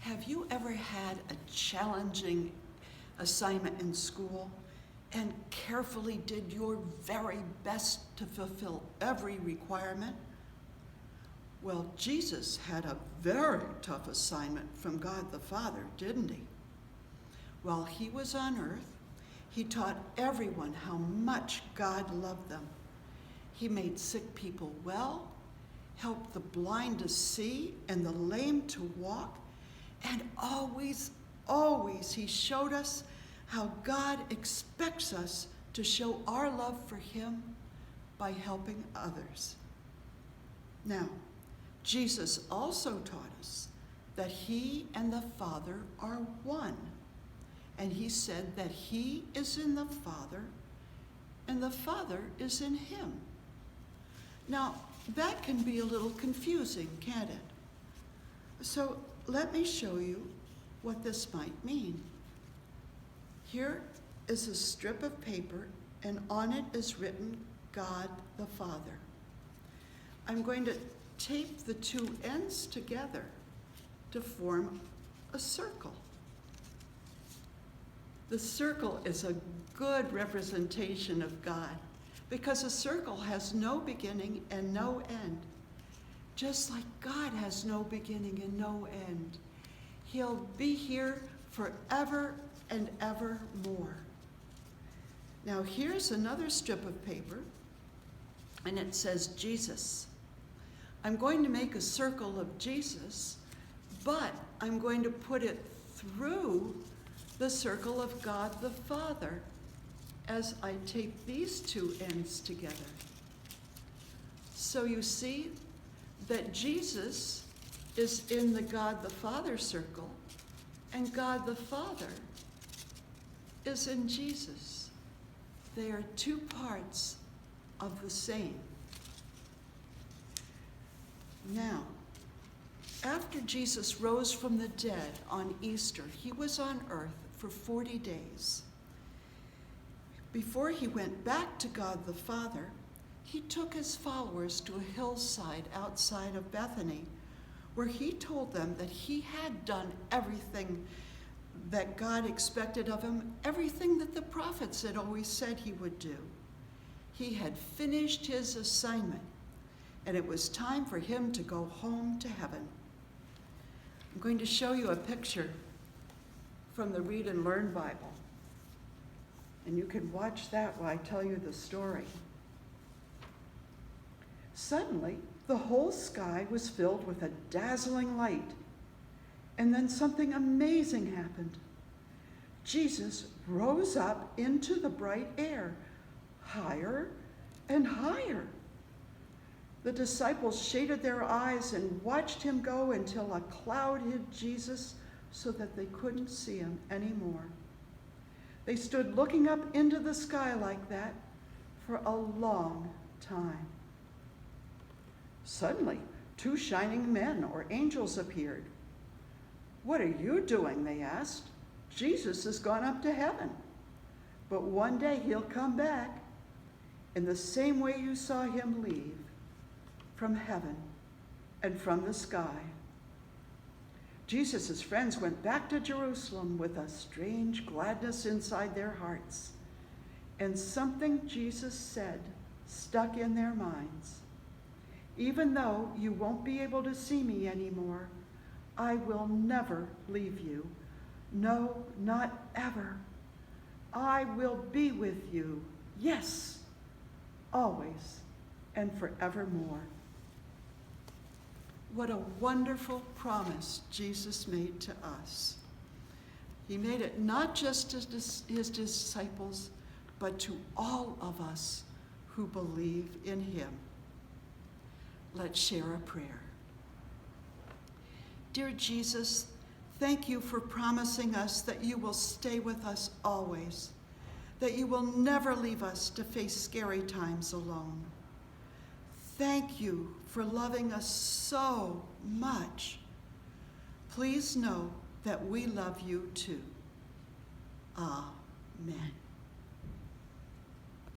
Have you ever had a challenging assignment in school and carefully did your very best to fulfill every requirement? Well, Jesus had a very tough assignment from God the Father, didn't he? While he was on earth, he taught everyone how much God loved them. He made sick people well, helped the blind to see and the lame to walk, and always he showed us how God expects us to show our love for him by helping others. Now, Jesus also taught us that he and the Father are one. And he said that he is in the Father and the Father is in him. Now, that can be a little confusing, can't it? So let me show you what this might mean. Here is a strip of paper, and on it is written, God the Father. I'm going to tape the two ends together to form a circle. The circle is a good representation of God because a circle has no beginning and no end. Just like God has no beginning and no end. He'll be here forever and evermore. Now here's another strip of paper, and it says Jesus. I'm going to make a circle of Jesus, but I'm going to put it through the circle of God the Father as I tape these two ends together. So you see that Jesus is in the God the Father circle, and God the Father is in Jesus. They are two parts of the same. Now, after Jesus rose from the dead on Easter, he was on earth for 40 days. Before he went back to God the Father, he took his followers to a hillside outside of Bethany, where he told them that he had done everything that God expected of him, everything that the prophets had always said he would do. He had finished his assignment, and it was time for him to go home to heaven. I'm going to show you a picture from the Read and Learn Bible. And you can watch that while I tell you the story. Suddenly, the whole sky was filled with a dazzling light. And then something amazing happened. Jesus rose up into the bright air, higher and higher. The disciples shaded their eyes and watched him go until a cloud hid Jesus so that they couldn't see him anymore. They stood looking up into the sky like that for a long time. Suddenly, two shining men or angels appeared. "What are you doing?" they asked. "Jesus has gone up to heaven, but one day he'll come back in the same way you saw him leave from heaven and from the sky." Jesus' friends went back to Jerusalem with a strange gladness inside their hearts, and something Jesus said stuck in their minds. "Even though you won't be able to see me anymore, I will never leave you. No, not ever. I will be with you. Yes, always and forevermore." What a wonderful promise Jesus made to us. He made it not just to his disciples, but to all of us who believe in him. Let's share a prayer. Dear Jesus, thank you for promising us that you will stay with us always, that you will never leave us to face scary times alone. Thank you for loving us so much. Please know that we love you too. Amen.